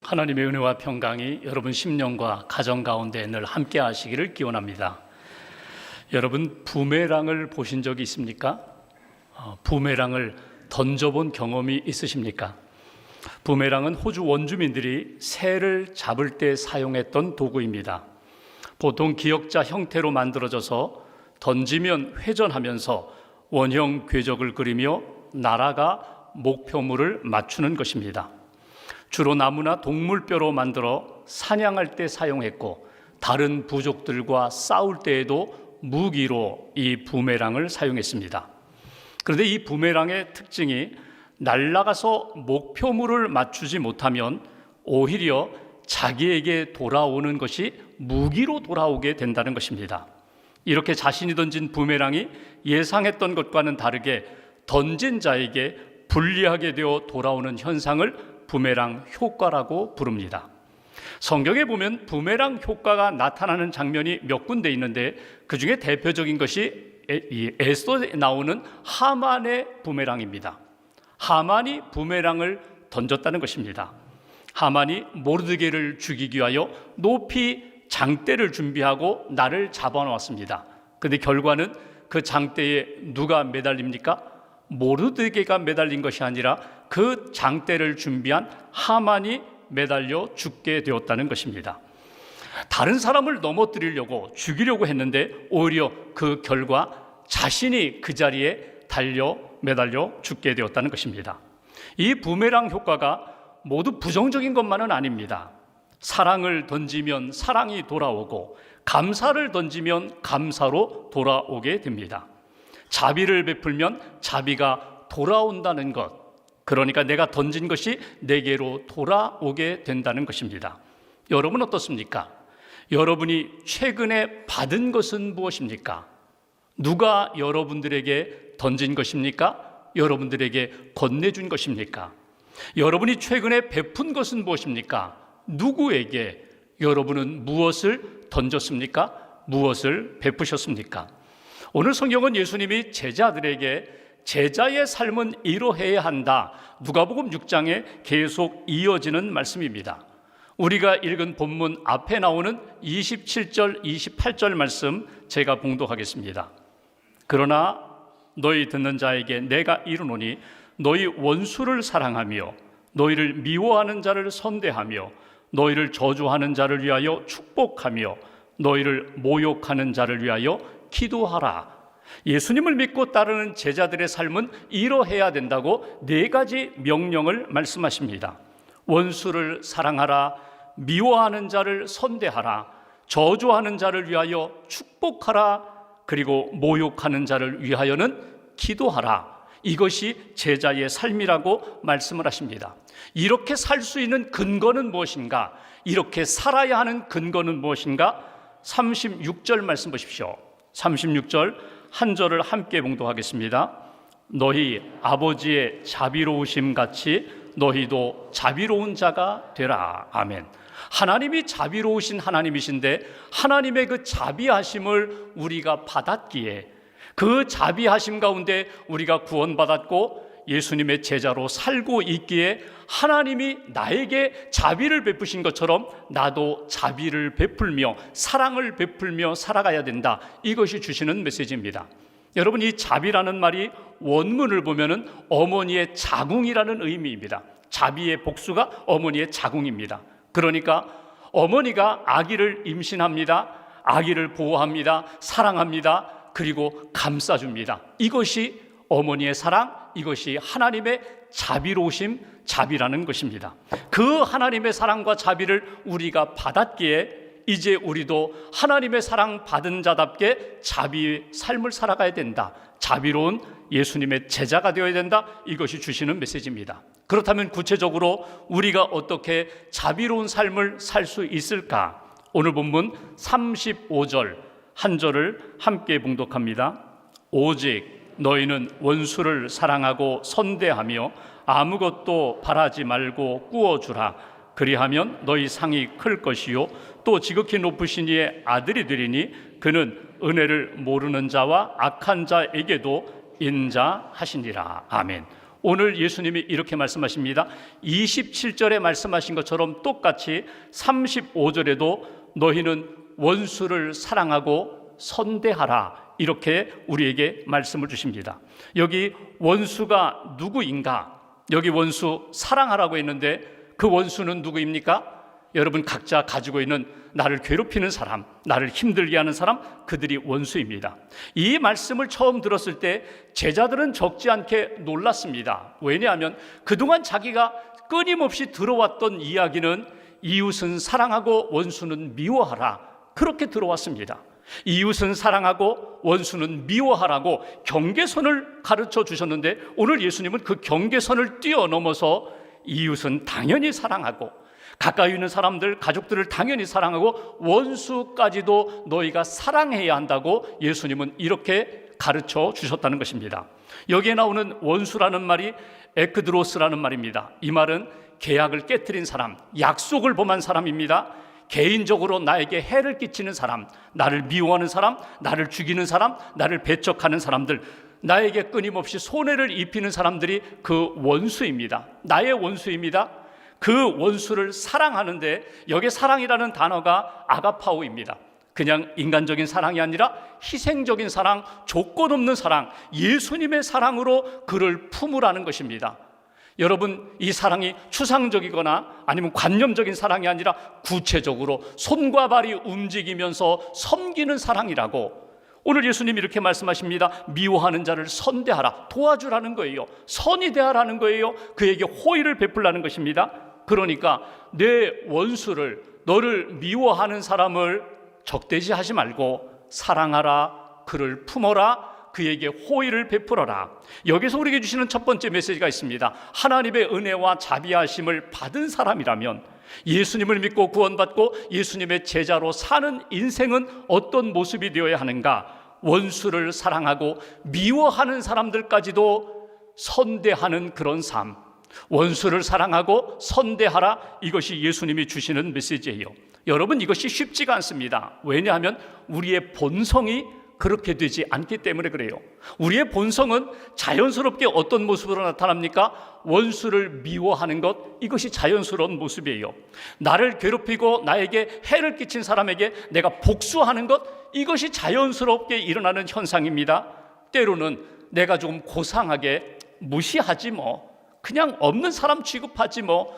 하나님의 은혜와 평강이 여러분 심령과 가정 가운데 늘 함께 하시기를 기원합니다. 여러분, 부메랑을 보신 적이 있습니까? 부메랑을 던져본 경험이 있으십니까? 부메랑은 호주 원주민들이 새를 잡을 때 사용했던 도구입니다. 보통 기역자 형태로 만들어져서 던지면 회전하면서 원형 궤적을 그리며 날아가 목표물을 맞추는 것입니다. 주로 나무나 동물뼈로 만들어 사냥할 때 사용했고, 다른 부족들과 싸울 때에도 무기로 이 부메랑을 사용했습니다. 그런데 이 부메랑의 특징이 날아가서 목표물을 맞추지 못하면 오히려 자기에게 돌아오는 것이 무기로 돌아오게 된다는 것입니다. 이렇게 자신이 던진 부메랑이 예상했던 것과는 다르게 던진 자에게 불리하게 되어 돌아오는 현상을 부메랑 효과라고 부릅니다. 성경에 보면 부메랑 효과가 나타나는 장면이 몇 군데 있는데, 그 중에 대표적인 것이 에스더에 나오는 하만의 부메랑입니다. 하만이 부메랑을 던졌다는 것입니다. 하만이 모르드게를 죽이기 위하여 높이 장대를 준비하고 나를 잡아놓았습니다. 그런데 결과는 그 장대에 누가 매달립니까? 모르드게가 매달린 것이 아니라 그 장대를 준비한 하만이 매달려 죽게 되었다는 것입니다. 다른 사람을 넘어뜨리려고 죽이려고 했는데 오히려 그 결과 자신이 그 자리에 매달려 죽게 되었다는 것입니다. 이 부메랑 효과가 모두 부정적인 것만은 아닙니다. 사랑을 던지면 사랑이 돌아오고, 감사를 던지면 감사로 돌아오게 됩니다. 자비를 베풀면 자비가 돌아온다는 것, 그러니까 내가 던진 것이 내게로 돌아오게 된다는 것입니다. 여러분 어떻습니까? 여러분이 최근에 받은 것은 무엇입니까? 누가 여러분들에게 던진 것입니까? 여러분들에게 건네준 것입니까? 여러분이 최근에 베푼 것은 무엇입니까? 누구에게 여러분은 무엇을 던졌습니까? 무엇을 베푸셨습니까? 오늘 성경은 예수님이 제자들에게 제자의 삶은 이러해야 한다, 누가복음 6장에 계속 이어지는 말씀입니다. 우리가 읽은 본문 앞에 나오는 27절, 28절 말씀 제가 봉독하겠습니다. 그러나 너희 듣는 자에게 내가 이르노니 너희 원수를 사랑하며 너희를 미워하는 자를 선대하며 너희를 저주하는 자를 위하여 축복하며 너희를 모욕하는 자를 위하여 기도하라. 예수님을 믿고 따르는 제자들의 삶은 이러해야 된다고 4가지 명령을 말씀하십니다. 원수를 사랑하라, 미워하는 자를 선대하라, 저주하는 자를 위하여 축복하라, 그리고 모욕하는 자를 위하여는 기도하라. 이것이 제자의 삶이라고 말씀을 하십니다. 이렇게 살 수 있는 근거는 무엇인가? 이렇게 살아야 하는 근거는 무엇인가? 36절 말씀 보십시오. 36절 한 절을 함께 봉독하겠습니다. 너희 아버지의 자비로우심 같이 너희도 자비로운 자가 되라. 아멘. 하나님이 자비로우신 하나님이신데, 하나님의 그 자비하심을 우리가 받았기에, 그 자비하심 가운데 우리가 구원받았고 예수님의 제자로 살고 있기에, 하나님이 나에게 자비를 베푸신 것처럼 나도 자비를 베풀며 사랑을 베풀며 살아가야 된다. 이것이 주시는 메시지입니다. 여러분, 이 자비라는 말이 원문을 보면은 어머니의 자궁이라는 의미입니다. 자비의 복수가 어머니의 자궁입니다. 그러니까 어머니가 아기를 임신합니다. 아기를 보호합니다. 사랑합니다. 그리고 감싸줍니다. 이것이 어머니의 사랑, 이것이 하나님의 자비로우심, 자비라는 것입니다. 그 하나님의 사랑과 자비를 우리가 받았기에 이제 우리도 하나님의 사랑 받은 자답게 자비의 삶을 살아가야 된다. 자비로운 예수님의 제자가 되어야 된다. 이것이 주시는 메시지입니다. 그렇다면 구체적으로 우리가 어떻게 자비로운 삶을 살 수 있을까? 오늘 본문 35절 한 절을 함께 봉독합니다. 오직 너희는 원수를 사랑하고 선대하며 아무것도 바라지 말고 꾸어주라. 그리하면 너희 상이 클 것이요 또 지극히 높으신 이의 아들이 되리니 그는 은혜를 모르는 자와 악한 자에게도 인자하시니라. 아멘. 오늘 예수님이 이렇게 말씀하십니다. 27절에 말씀하신 것처럼 똑같이 35절에도 너희는 원수를 사랑하고 선대하라, 이렇게 우리에게 말씀을 주십니다. 여기 원수가 누구인가? 여기 원수 사랑하라고 했는데 그 원수는 누구입니까? 여러분 각자 가지고 있는 나를 괴롭히는 사람, 나를 힘들게 하는 사람, 그들이 원수입니다. 이 말씀을 처음 들었을 때 제자들은 적지 않게 놀랐습니다. 왜냐하면 그동안 자기가 끊임없이 들어왔던 이야기는 이웃은 사랑하고 원수는 미워하라, 그렇게 들어왔습니다. 이웃은 사랑하고 원수는 미워하라고 경계선을 가르쳐 주셨는데 오늘 예수님은 그 경계선을 뛰어넘어서 이웃은 당연히 사랑하고 가까이 있는 사람들, 가족들을 당연히 사랑하고 원수까지도 너희가 사랑해야 한다고 예수님은 이렇게 가르쳐 주셨다는 것입니다. 여기에 나오는 원수라는 말이 에크드로스라는 말입니다. 이 말은 계약을 깨트린 사람, 약속을 범한 사람입니다. 개인적으로 나에게 해를 끼치는 사람, 나를 미워하는 사람, 나를 죽이는 사람, 나를 배척하는 사람들, 나에게 끊임없이 손해를 입히는 사람들이 그 원수입니다. 나의 원수입니다. 그 원수를 사랑하는데 여기 사랑이라는 단어가 아가파오입니다. 그냥 인간적인 사랑이 아니라 희생적인 사랑, 조건 없는 사랑, 예수님의 사랑으로 그를 품으라는 것입니다. 여러분, 이 사랑이 추상적이거나 아니면 관념적인 사랑이 아니라 구체적으로 손과 발이 움직이면서 섬기는 사랑이라고 오늘 예수님이 이렇게 말씀하십니다. 미워하는 자를 선대하라, 도와주라는 거예요. 선이 대하라는 거예요. 그에게 호의를 베풀라는 것입니다. 그러니까 내 원수를, 너를 미워하는 사람을 적대시하지 말고 사랑하라, 그를 품어라, 그에게 호의를 베풀어라. 여기서 우리에게 주시는 첫 번째 메시지가 있습니다. 하나님의 은혜와 자비하심을 받은 사람이라면, 예수님을 믿고 구원받고 예수님의 제자로 사는 인생은 어떤 모습이 되어야 하는가? 원수를 사랑하고 미워하는 사람들까지도 선대하는 그런 삶, 원수를 사랑하고 선대하라, 이것이 예수님이 주시는 메시지예요. 여러분, 이것이 쉽지가 않습니다. 왜냐하면 우리의 본성이 그렇게 되지 않기 때문에 그래요. 우리의 본성은 자연스럽게 어떤 모습으로 나타납니까? 원수를 미워하는 것, 이것이 자연스러운 모습이에요. 나를 괴롭히고 나에게 해를 끼친 사람에게 내가 복수하는 것, 이것이 자연스럽게 일어나는 현상입니다. 때로는 내가 조금 고상하게 무시하지 뭐, 그냥 없는 사람 취급하지 뭐,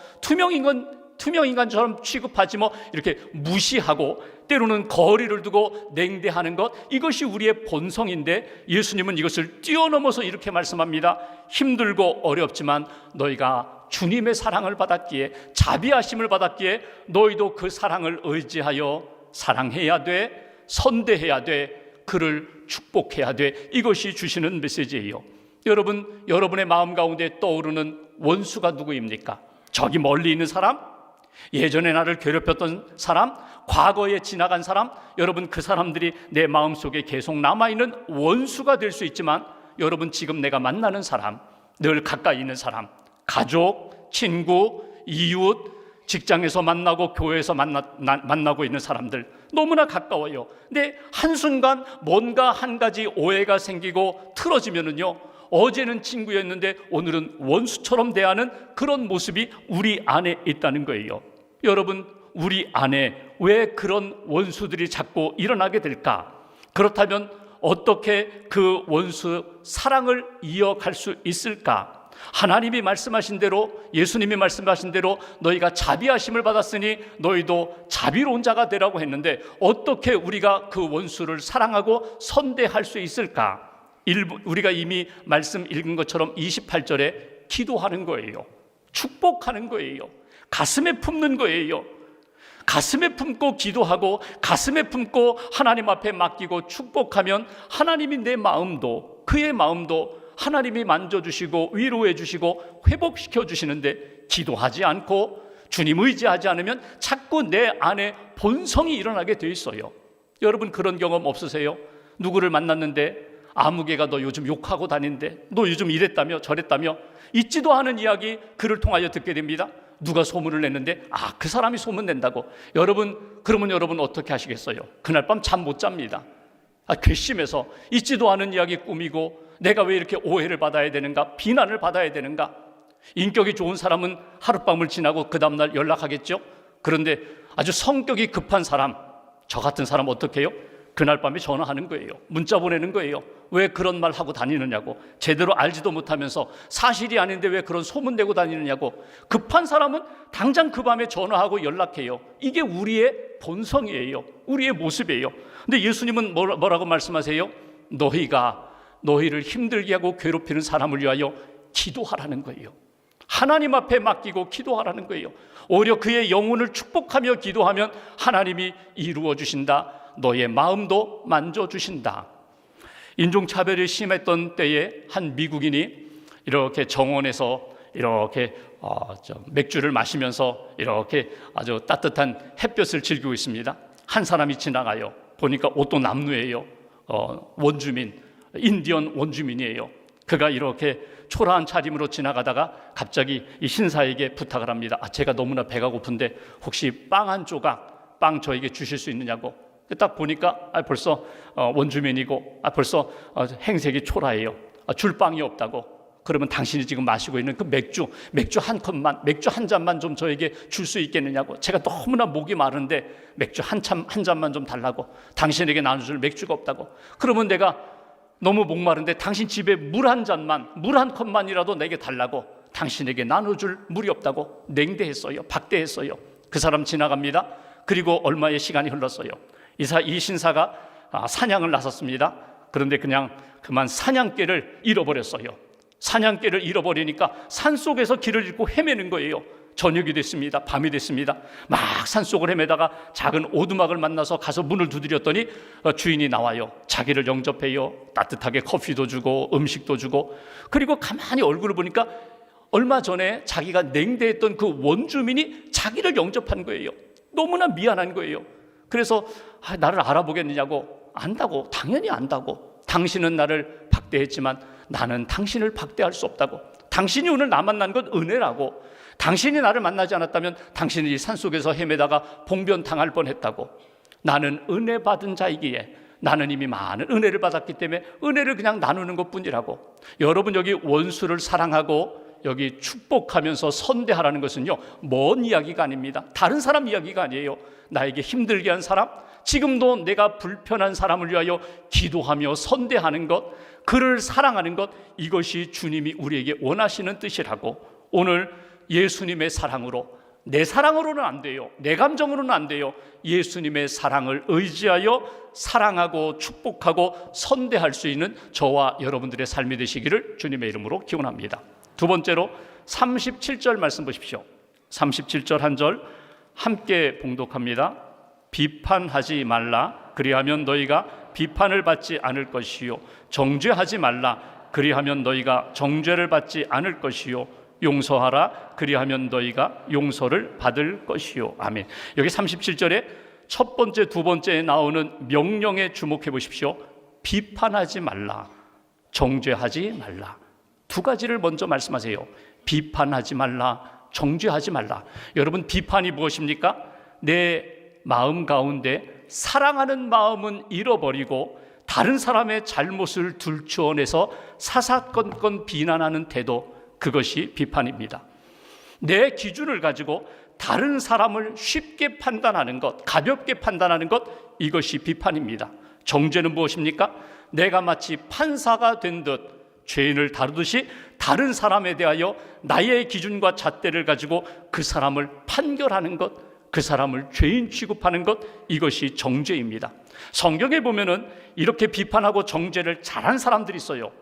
투명인간처럼 취급하지 뭐, 이렇게 무시하고 때로는 거리를 두고 냉대하는 것, 이것이 우리의 본성인데 예수님은 이것을 뛰어넘어서 이렇게 말씀합니다. 힘들고 어렵지만 너희가 주님의 사랑을 받았기에, 자비하심을 받았기에 너희도 그 사랑을 의지하여 사랑해야 돼, 선대해야 돼, 그를 축복해야 돼. 이것이 주시는 메시지예요. 여러분, 여러분의 마음 가운데 떠오르는 원수가 누구입니까? 저기 멀리 있는 사람? 예전에 나를 괴롭혔던 사람? 과거에 지나간 사람? 여러분, 그 사람들이 내 마음속에 계속 남아있는 원수가 될 수 있지만, 여러분, 지금 내가 만나는 사람, 늘 가까이 있는 사람, 가족, 친구, 이웃, 직장에서 만나고 교회에서 만나고 있는 사람들, 너무나 가까워요. 근데 한순간 뭔가 한 가지 오해가 생기고 틀어지면은요, 어제는 친구였는데 오늘은 원수처럼 대하는 그런 모습이 우리 안에 있다는 거예요. 여러분, 우리 안에 왜 그런 원수들이 자꾸 일어나게 될까? 그렇다면 어떻게 그 원수 사랑을 이어갈 수 있을까? 하나님이 말씀하신 대로, 예수님이 말씀하신 대로 너희가 자비하심을 받았으니 너희도 자비로운 자가 되라고 했는데, 어떻게 우리가 그 원수를 사랑하고 선대할 수 있을까? 우리가 이미 말씀 읽은 것처럼 28절에 기도하는 거예요. 축복하는 거예요. 가슴에 품는 거예요. 가슴에 품고 기도하고 가슴에 품고 하나님 앞에 맡기고 축복하면 하나님이 내 마음도, 그의 마음도 하나님이 만져주시고 위로해 주시고 회복시켜 주시는데, 기도하지 않고 주님 의지하지 않으면 자꾸 내 안에 본성이 일어나게 돼 있어요. 여러분, 그런 경험 없으세요? 누구를 만났는데 아무개가 너 요즘 욕하고 다닌대, 너 요즘 이랬다며 저랬다며, 있지도 않은 이야기 그를 통하여 듣게 됩니다. 누가 소문을 냈는데 그 사람이 소문낸다고. 그러면 여러분 어떻게 하시겠어요? 그날 밤 잠 못 잡니다. 괘씸해서 있지도 않은 이야기 꾸미고 내가 왜 이렇게 오해를 받아야 되는가? 비난을 받아야 되는가? 인격이 좋은 사람은 하룻밤을 지나고 그 다음날 연락하겠죠? 그런데 아주 성격이 급한 사람, 저 같은 사람 어떻게 해요? 그날 밤에 전화하는 거예요. 문자 보내는 거예요. 왜 그런 말 하고 다니느냐고. 제대로 알지도 못하면서 사실이 아닌데 왜 그런 소문내고 다니느냐고. 급한 사람은 당장 그 밤에 전화하고 연락해요. 이게 우리의 본성이에요. 우리의 모습이에요. 근데 예수님은 뭐라고 말씀하세요? 너희를 힘들게 하고 괴롭히는 사람을 위하여 기도하라는 거예요. 하나님 앞에 맡기고 기도하라는 거예요. 오히려 그의 영혼을 축복하며 기도하면 하나님이 이루어 주신다. 너의 마음도 만져주신다. 인종차별이 심했던 때에 한 미국인이 이렇게 정원에서 이렇게 맥주를 마시면서 이렇게 아주 따뜻한 햇볕을 즐기고 있습니다. 한 사람이 지나가요. 보니까 옷도 남루예요. 원주민, 인디언 원주민이에요. 그가 이렇게 초라한 차림으로 지나가다가 갑자기 이 신사에게 부탁을 합니다. 제가 너무나 배가 고픈데 혹시 빵 한 조각, 빵 저에게 주실 수 있느냐고. 딱 보니까 벌써 원주민이고 벌써 행색이 초라해요. 줄 빵이 없다고. 그러면 당신이 지금 마시고 있는 그 맥주 한 컵만, 맥주 한 잔만 좀 저에게 줄 수 있겠느냐고. 제가 너무나 목이 마른데 맥주 한 잔만 좀 달라고. 당신에게 나눠줄 맥주가 없다고. 그러면 내가 너무 목마른데 당신 집에 물 한 잔만, 물 한 컵만이라도 내게 달라고. 당신에게 나눠줄 물이 없다고 냉대했어요. 박대했어요. 그 사람 지나갑니다. 그리고 얼마의 시간이 흘렀어요. 이 신사가 사냥을 나섰습니다. 그런데 그만 사냥개를 잃어버렸어요. 사냥개를 잃어버리니까 산속에서 길을 잃고 헤매는 거예요. 저녁이 됐습니다. 밤이 됐습니다. 막 산속을 헤매다가 작은 오두막을 만나서 가서 문을 두드렸더니 주인이 나와요. 자기를 영접해요. 따뜻하게 커피도 주고 음식도 주고. 그리고 가만히 얼굴을 보니까 얼마 전에 자기가 냉대했던 그 원주민이 자기를 영접한 거예요. 너무나 미안한 거예요. 그래서 나를 알아보겠느냐고. 안다고. 당연히 안다고. 당신은 나를 박대했지만 나는 당신을 박대할 수 없다고. 당신이 오늘 나 만난 건 은혜라고. 당신이 나를 만나지 않았다면 당신이 이 산속에서 헤매다가 봉변당할 뻔했다고. 나는 은혜 받은 자이기에 나는 이미 많은 은혜를 받았기 때문에 은혜를 그냥 나누는 것뿐이라고. 여러분, 여기 원수를 사랑하고 여기 축복하면서 선대하라는 것은요, 먼 이야기가 아닙니다. 다른 사람 이야기가 아니에요. 나에게 힘들게 한 사람, 지금도 내가 불편한 사람을 위하여 기도하며 선대하는 것, 그를 사랑하는 것, 이것이 주님이 우리에게 원하시는 뜻이라고. 오늘 예수님의 사랑으로, 내 사랑으로는 안 돼요. 내 감정으로는 안 돼요. 예수님의 사랑을 의지하여 사랑하고 축복하고 선대할 수 있는 저와 여러분들의 삶이 되시기를 주님의 이름으로 기원합니다. 두 번째로 37절 말씀 보십시오. 37절 한 절 함께 봉독합니다. 비판하지 말라. 그리하면 너희가 비판을 받지 않을 것이요. 정죄하지 말라. 그리하면 너희가 정죄를 받지 않을 것이요. 용서하라. 그리하면 너희가 용서를 받을 것이요. 아멘. 여기 37절에 첫 번째, 두 번째에 나오는 명령에 주목해 보십시오. 비판하지 말라. 정죄하지 말라. 두 가지를 먼저 말씀하세요. 비판하지 말라. 정죄하지 말라. 여러분, 비판이 무엇입니까? 내 마음 가운데 사랑하는 마음은 잃어버리고 다른 사람의 잘못을 들추어내서 사사건건 비난하는 태도, 그것이 비판입니다. 내 기준을 가지고 다른 사람을 쉽게 판단하는 것, 가볍게 판단하는 것, 이것이 비판입니다. 정죄는 무엇입니까? 내가 마치 판사가 된 듯 죄인을 다루듯이 다른 사람에 대하여 나의 기준과 잣대를 가지고 그 사람을 판결하는 것, 그 사람을 죄인 취급하는 것, 이것이 정죄입니다. 성경에 보면은 이렇게 비판하고 정죄를 잘한 사람들이 있어요.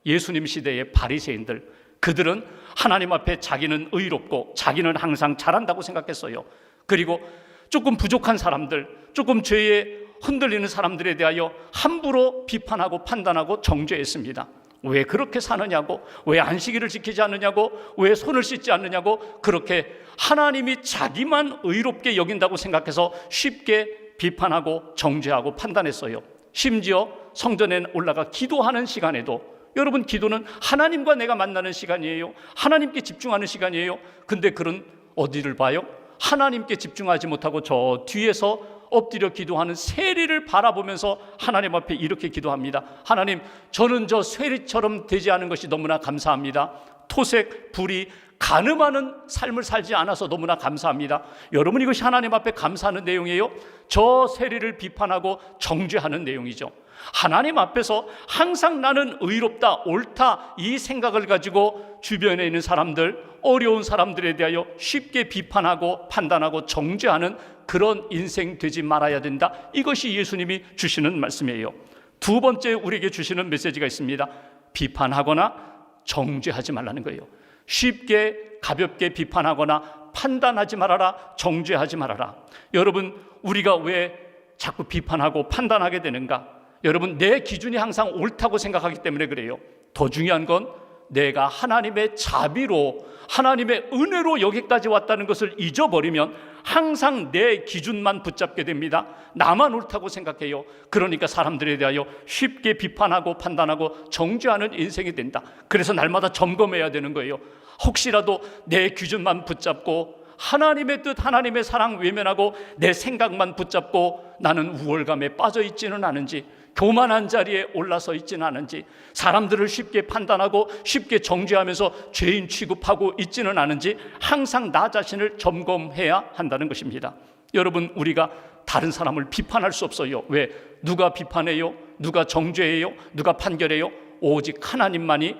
예수님 시대의 바리새인들, 그들은 하나님 앞에 자기는 의롭고 자기는 항상 잘한다고 생각했어요. 그리고 조금 부족한 사람들, 조금 죄에 흔들리는 사람들에 대하여 함부로 비판하고 판단하고 정죄했습니다. 왜 그렇게 사느냐고, 왜 안식일을 지키지 않느냐고, 왜 손을 씻지 않느냐고, 그렇게 하나님이 자기만 의롭게 여긴다고 생각해서 쉽게 비판하고 정죄하고 판단했어요. 심지어 성전에 올라가 기도하는 시간에도, 여러분, 기도는 하나님과 내가 만나는 시간이에요. 하나님께 집중하는 시간이에요. 근데 그런 어디를 봐요? 하나님께 집중하지 못하고 저 뒤에서 엎드려 기도하는 세리를 바라보면서 하나님 앞에 이렇게 기도합니다. 하나님, 저는 저 세리처럼 되지 않은 것이 너무나 감사합니다. 토색, 불의, 간음하는 삶을 살지 않아서 너무나 감사합니다. 여러분, 이것이 하나님 앞에 감사하는 내용이에요. 저 세리를 비판하고 정죄하는 내용이죠. 하나님 앞에서 항상 나는 의롭다, 옳다 이 생각을 가지고 주변에 있는 사람들, 어려운 사람들에 대하여 쉽게 비판하고 판단하고 정죄하는 그런 인생 되지 말아야 된다. 이것이 예수님이 주시는 말씀이에요. 두 번째 우리에게 주시는 메시지가 있습니다. 비판하거나 정죄하지 말라는 거예요. 쉽게 가볍게 비판하거나 판단하지 말아라, 정죄하지 말아라. 여러분, 우리가 왜 자꾸 비판하고 판단하게 되는가? 여러분, 내 기준이 항상 옳다고 생각하기 때문에 그래요. 더 중요한 건 내가 하나님의 자비로, 하나님의 은혜로 여기까지 왔다는 것을 잊어버리면 항상 내 기준만 붙잡게 됩니다. 나만 옳다고 생각해요. 그러니까 사람들에 대하여 쉽게 비판하고 판단하고 정죄하는 인생이 된다. 그래서 날마다 점검해야 되는 거예요. 혹시라도 내 기준만 붙잡고 하나님의 뜻, 하나님의 사랑 외면하고 내 생각만 붙잡고 나는 우월감에 빠져 있지는 않은지, 교만한 자리에 올라서 있지는 않은지, 사람들을 쉽게 판단하고 쉽게 정죄하면서 죄인 취급하고 있지는 않은지 항상 나 자신을 점검해야 한다는 것입니다. 여러분, 우리가 다른 사람을 비판할 수 없어요. 왜? 누가 비판해요? 누가 정죄해요? 누가 판결해요? 오직 하나님만이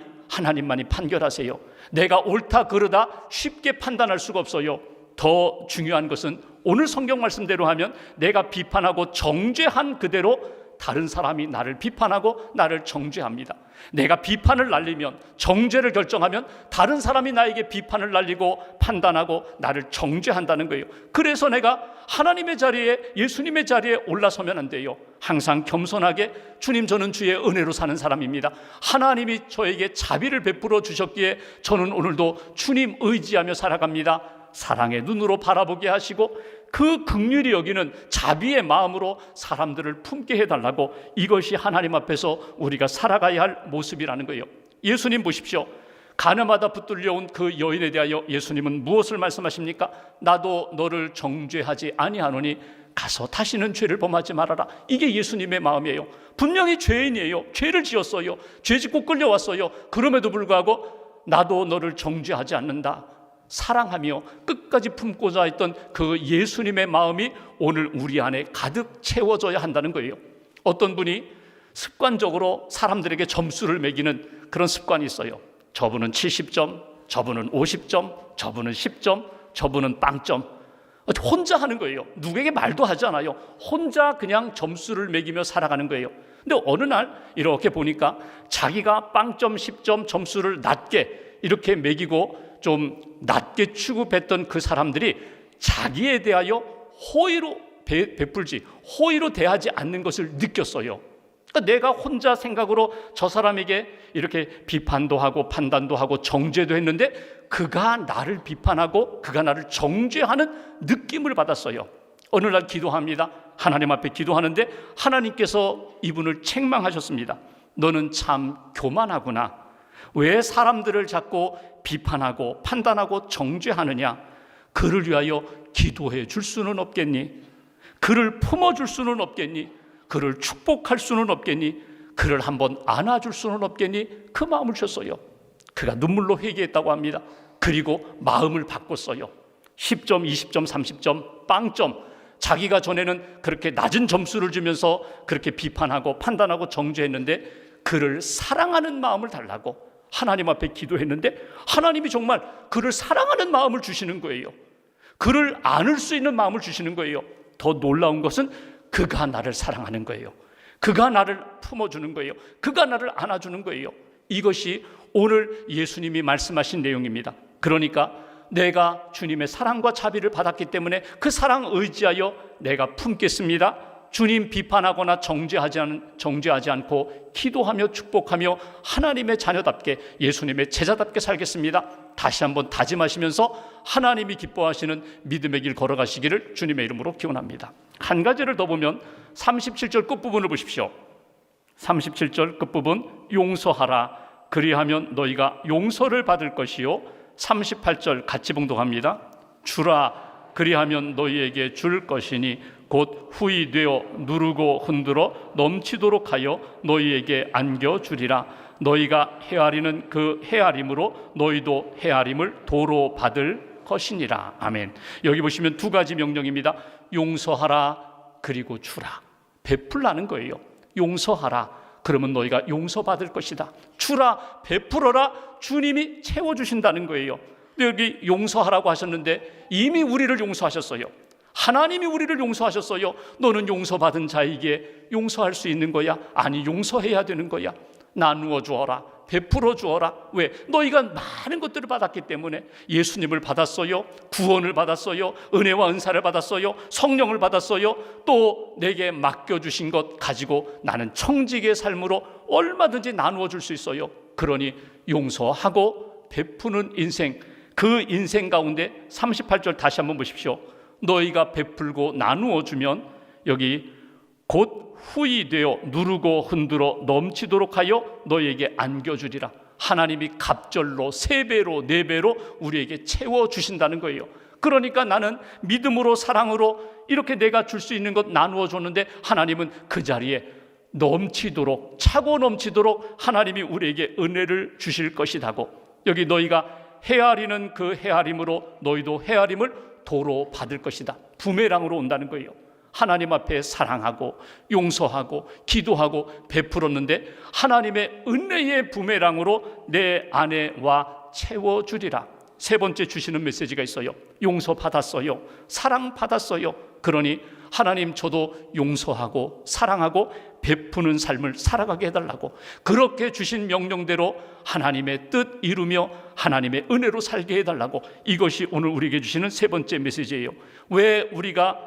판결하세요. 내가 옳다 그르다 쉽게 판단할 수가 없어요. 더 중요한 것은 오늘 성경 말씀대로 하면 내가 비판하고 정죄한 그대로 다른 사람이 나를 비판하고 나를 정죄합니다. 내가 비판을 날리면, 정죄를 결정하면 다른 사람이 나에게 비판을 날리고 판단하고 나를 정죄한다는 거예요. 그래서 내가 하나님의 자리에, 예수님의 자리에 올라서면 안 돼요. 항상 겸손하게, 주님, 저는 주의 은혜로 사는 사람입니다. 하나님이 저에게 자비를 베풀어 주셨기에 저는 오늘도 주님 의지하며 살아갑니다. 사랑의 눈으로 바라보게 하시고 그 긍휼히 여기는 자비의 마음으로 사람들을 품게 해달라고, 이것이 하나님 앞에서 우리가 살아가야 할 모습이라는 거예요. 예수님 보십시오. 가늠하다 붙들려온 그 여인에 대하여 예수님은 무엇을 말씀하십니까? 나도 너를 정죄하지 아니하노니 가서 다시는 죄를 범하지 말아라. 이게 예수님의 마음이에요. 분명히 죄인이에요. 죄를 지었어요. 죄 짓고 끌려왔어요. 그럼에도 불구하고 나도 너를 정죄하지 않는다. 사랑하며 끝까지 품고자 했던 그 예수님의 마음이 오늘 우리 안에 가득 채워져야 한다는 거예요. 어떤 분이 습관적으로 사람들에게 점수를 매기는 그런 습관이 있어요. 저분은 70점, 저분은 50점, 저분은 10점, 저분은 빵점. 혼자 하는 거예요. 누구에게 말도 하지 않아요. 혼자 그냥 점수를 매기며 살아가는 거예요. 근데 어느 날 이렇게 보니까 자기가 빵점, 10점 점수를 낮게 이렇게 매기고 좀 낮게 취급했던 그 사람들이 자기에 대하여 호의로 베풀지, 호의로 대하지 않는 것을 느꼈어요. 그러니까 내가 혼자 생각으로 저 사람에게 이렇게 비판도 하고 판단도 하고 정죄도 했는데 그가 나를 비판하고 그가 나를 정죄하는 느낌을 받았어요. 어느 날 기도합니다. 하나님 앞에 기도하는데 하나님께서 이분을 책망하셨습니다. 너는 참 교만하구나. 왜 사람들을 자꾸 비판하고 판단하고 정죄하느냐? 그를 위하여 기도해 줄 수는 없겠니? 그를 품어줄 수는 없겠니? 그를 축복할 수는 없겠니? 그를 한번 안아줄 수는 없겠니? 그 마음을 줬어요. 그가 눈물로 회개했다고 합니다. 그리고 마음을 바꿨어요. 10점, 20점, 30점, 빵점. 자기가 전에는 그렇게 낮은 점수를 주면서 그렇게 비판하고 판단하고 정죄했는데 그를 사랑하는 마음을 달라고 하나님 앞에 기도했는데 하나님이 정말 그를 사랑하는 마음을 주시는 거예요. 그를 안을 수 있는 마음을 주시는 거예요. 더 놀라운 것은 그가 나를 사랑하는 거예요. 그가 나를 품어주는 거예요. 그가 나를 안아주는 거예요. 이것이 오늘 예수님이 말씀하신 내용입니다. 그러니까 내가 주님의 사랑과 자비를 받았기 때문에 그 사랑 의지하여 내가 품겠습니다. 주님 비판하거나 정죄하지 않고 기도하며 축복하며 하나님의 자녀답게, 예수님의 제자답게 살겠습니다. 다시 한번 다짐하시면서 하나님이 기뻐하시는 믿음의 길 걸어가시기를 주님의 이름으로 기원합니다. 한 가지를 더 보면 37절 끝부분을 보십시오. 37절 끝부분, 용서하라 그리하면 너희가 용서를 받을 것이요. 38절 같이 봉독합니다. 주라 그리하면 너희에게 줄 것이니 곧 후이되어 누르고 흔들어 넘치도록 하여 너희에게 안겨주리라. 너희가 헤아리는 그 헤아림으로 너희도 헤아림을 도로 받을 것이니라. 아멘. 여기 보시면 두 가지 명령입니다. 용서하라, 그리고 주라. 베풀라는 거예요. 용서하라, 그러면 너희가 용서받을 것이다. 주라, 베풀어라, 주님이 채워주신다는 거예요. 근데 여기 용서하라고 하셨는데 이미 우리를 용서하셨어요. 하나님이 우리를 용서하셨어요. 너는 용서받은 자에게 용서할 수 있는 거야? 아니, 용서해야 되는 거야. 나누어 주어라, 베풀어 주어라. 왜? 너희가 많은 것들을 받았기 때문에. 예수님을 받았어요, 구원을 받았어요, 은혜와 은사를 받았어요, 성령을 받았어요. 또 내게 맡겨주신 것 가지고 나는 청지기의 삶으로 얼마든지 나누어 줄 수 있어요. 그러니 용서하고 베푸는 인생, 그 인생 가운데 38절 다시 한번 보십시오. 너희가 베풀고 나누어 주면, 여기 곧 후이 되어 누르고 흔들어 넘치도록 하여 너희에게 안겨주리라. 하나님이 갑절로 3배로 4배로 우리에게 채워주신다는 거예요. 그러니까 나는 믿음으로 사랑으로 이렇게 내가 줄 수 있는 것 나누어 줬는데 하나님은 그 자리에 넘치도록, 차고 넘치도록 하나님이 우리에게 은혜를 주실 것이라고. 여기 너희가 헤아리는 그 헤아림으로 너희도 헤아림을 도로 받을 것이다. 부메랑으로 온다는 거예요. 하나님 앞에 사랑하고 용서하고 기도하고 베풀었는데 하나님의 은혜의 부메랑으로 내 안에 와 채워주리라. 세 번째 주시는 메시지가 있어요. 용서 받았어요, 사랑 받았어요. 그러니 하나님, 저도 용서하고 사랑하고 베푸는 삶을 살아가게 해달라고. 그렇게 주신 명령대로 하나님의 뜻 이루며 하나님의 은혜로 살게 해달라고. 이것이 오늘 우리에게 주시는 세 번째 메시지예요. 왜 우리가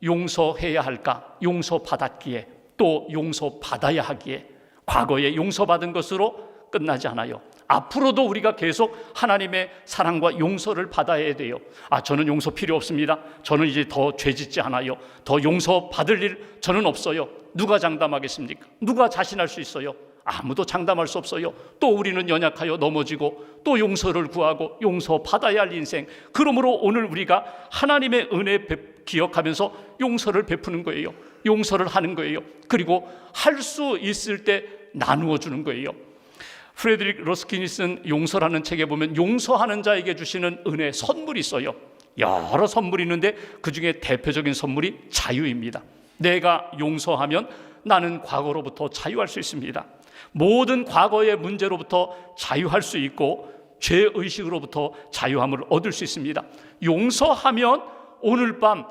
용서해야 할까? 용서받았기에, 또 용서받아야 하기에. 과거에 용서받은 것으로 끝나지 않아요. 앞으로도 우리가 계속 하나님의 사랑과 용서를 받아야 돼요. 저는 용서 필요 없습니다. 저는 이제 더 죄짓지 않아요. 더 용서받을 일 저는 없어요. 누가 장담하겠습니까? 누가 자신할 수 있어요? 아무도 장담할 수 없어요. 또 우리는 연약하여 넘어지고 또 용서를 구하고 용서받아야 할 인생. 그러므로 오늘 우리가 하나님의 은혜 기억하면서 용서를 베푸는 거예요. 용서를 하는 거예요. 그리고 할 수 있을 때 나누어 주는 거예요. 프레드릭 러스킨이 쓴 용서라는 책에 보면 용서하는 자에게 주시는 은혜 선물이 있어요. 여러 선물이 있는데 그 중에 대표적인 선물이 자유입니다. 내가 용서하면 나는 과거로부터 자유할 수 있습니다. 모든 과거의 문제로부터 자유할 수 있고 죄의식으로부터 자유함을 얻을 수 있습니다. 용서하면 오늘 밤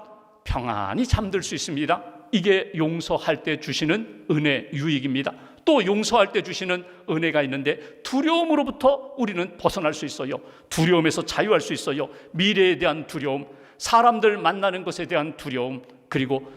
평안히 잠들 수 있습니다. 이게 용서할 때 주시는 은혜 유익입니다. 또 용서할 때 주시는 은혜가 있는데 두려움으로부터 우리는 벗어날 수 있어요. 두려움에서 자유할 수 있어요. 미래에 대한 두려움, 사람들 만나는 것에 대한 두려움, 그리고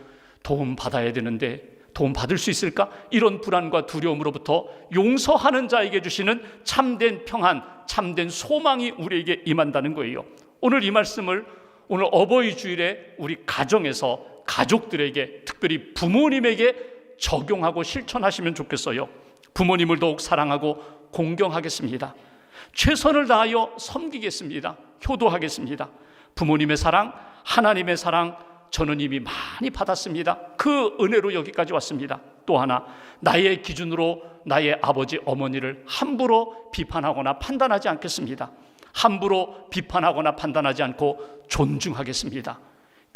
도움 받아야 되는데 도움 받을 수 있을까? 이런 불안과 두려움으로부터 용서하는 자에게 주시는 참된 평안, 참된 소망이 우리에게 임한다는 거예요. 오늘 이 말씀을 오늘 어버이 주일에 우리 가정에서 가족들에게, 특별히 부모님에게 적용하고 실천하시면 좋겠어요. 부모님을 더욱 사랑하고 공경하겠습니다. 최선을 다하여 섬기겠습니다. 효도하겠습니다. 부모님의 사랑, 하나님의 사랑 저는 이미 많이 받았습니다. 그 은혜로 여기까지 왔습니다. 또 하나, 나의 기준으로 나의 아버지 어머니를 함부로 비판하거나 판단하지 않겠습니다. 함부로 비판하거나 판단하지 않고 존중하겠습니다.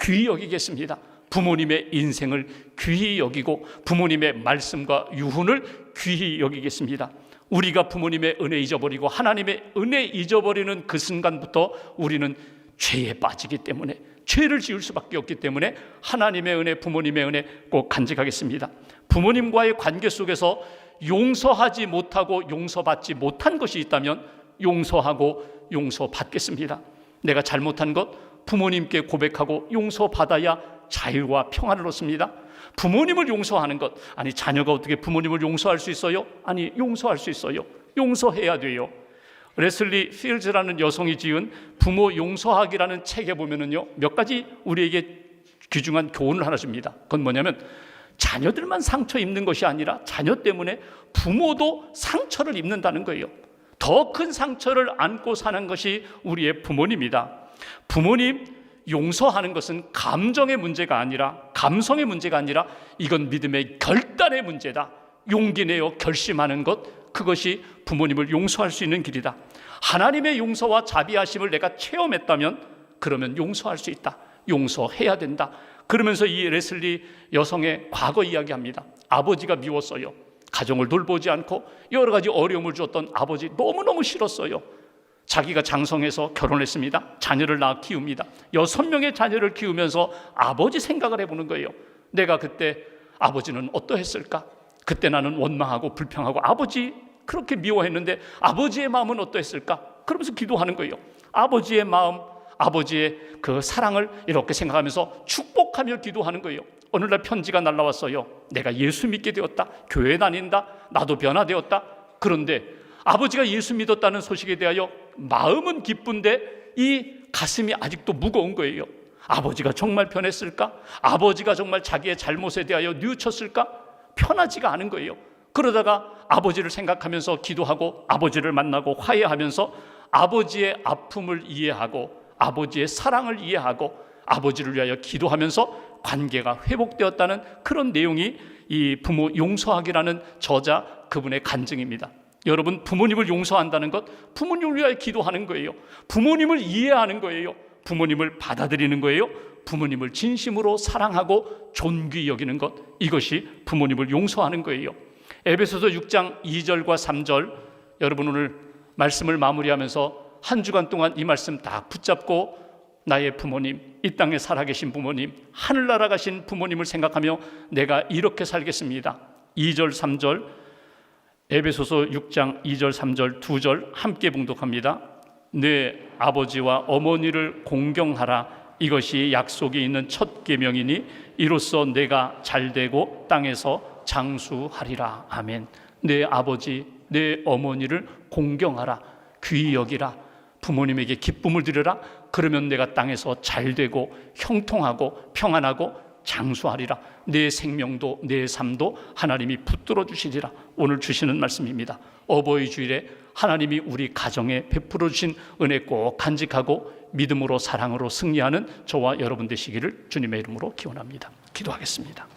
귀히 여기겠습니다. 부모님의 인생을 귀히 여기고 부모님의 말씀과 유훈을 귀히 여기겠습니다. 우리가 부모님의 은혜 잊어버리고 하나님의 은혜 잊어버리는 그 순간부터 우리는 죄에 빠지기 때문에, 죄를 지을 수밖에 없기 때문에 하나님의 은혜, 부모님의 은혜 꼭 간직하겠습니다. 부모님과의 관계 속에서 용서하지 못하고 용서받지 못한 것이 있다면 용서하고 용서받겠습니다. 내가 잘못한 것 부모님께 고백하고 용서받아야 자유와 평안을 얻습니다. 부모님을 용서하는 것, 아니 자녀가 어떻게 부모님을 용서할 수 있어요? 아니 용서할 수 있어요. 용서해야 돼요. 레슬리 필즈라는 여성이 지은 부모 용서하기라는 책에 보면은요, 몇 가지 우리에게 귀중한 교훈을 하나 줍니다. 그건 뭐냐면 자녀들만 상처 입는 것이 아니라 자녀 때문에 부모도 상처를 입는다는 거예요. 더 큰 상처를 안고 사는 것이 우리의 부모님이다. 부모님 용서하는 것은 감정의 문제가 아니라, 감성의 문제가 아니라 이건 믿음의 결단의 문제다. 용기 내어 결심하는 것, 그것이 부모님을 용서할 수 있는 길이다. 하나님의 용서와 자비하심을 내가 체험했다면 그러면 용서할 수 있다. 용서해야 된다. 그러면서 이 레슬리 여성의 과거 이야기합니다. 아버지가 미웠어요. 가정을 돌보지 않고 여러 가지 어려움을 주었던 아버지 너무너무 싫었어요. 자기가 장성해서 결혼했습니다. 자녀를 낳아 키웁니다. 6명의 자녀를 키우면서 아버지 생각을 해보는 거예요. 내가 그때 아버지는 어떠했을까? 그때 나는 원망하고 불평하고 아버지 그렇게 미워했는데 아버지의 마음은 어떠했을까? 그러면서 기도하는 거예요. 아버지의 마음, 아버지의 그 사랑을 이렇게 생각하면서 축복하며 기도하는 거예요. 어느 날 편지가 날라왔어요. 내가 예수 믿게 되었다. 교회 다닌다. 나도 변화되었다. 그런데 아버지가 예수 믿었다는 소식에 대하여 마음은 기쁜데 이 가슴이 아직도 무거운 거예요. 아버지가 정말 변했을까? 아버지가 정말 자기의 잘못에 대하여 뉘우쳤을까? 편하지가 않은 거예요. 그러다가 아버지를 생각하면서 기도하고 아버지를 만나고 화해하면서 아버지의 아픔을 이해하고 아버지의 사랑을 이해하고 아버지를 위하여 기도하면서 관계가 회복되었다는 그런 내용이 이 부모 용서하기라는 저자 그분의 간증입니다. 여러분, 부모님을 용서한다는 것, 부모님을 위하여 기도하는 거예요. 부모님을 이해하는 거예요. 부모님을 받아들이는 거예요. 부모님을 진심으로 사랑하고 존귀 여기는 것, 이것이 부모님을 용서하는 거예요. 에베소서 6장 2절과 3절, 여러분 오늘 말씀을 마무리하면서 한 주간 동안 이 말씀 다 붙잡고 나의 부모님, 이 땅에 살아계신 부모님, 하늘나라 가신 부모님을 생각하며 내가 이렇게 살겠습니다. 2절 3절, 에베소서 6장 2절 3절 2절 함께 봉독합니다. 내 아버지와 어머니를 공경하라. 이것이 약속이 있는 첫 계명이니 이로써 내가 잘되고 땅에서 장수하리라. 아멘. 내 아버지, 내 어머니를 공경하라. 귀히 여기라. 부모님에게 기쁨을 드려라. 그러면 내가 땅에서 잘되고 형통하고 평안하고 장수하리라. 내 생명도 내 삶도 하나님이 붙들어 주시리라. 오늘 주시는 말씀입니다. 어버이 주일에 하나님이 우리 가정에 베풀어 주신 은혜 꼭 간직하고 믿음으로 사랑으로 승리하는 저와 여러분 되시기를 주님의 이름으로 기원합니다. 기도하겠습니다.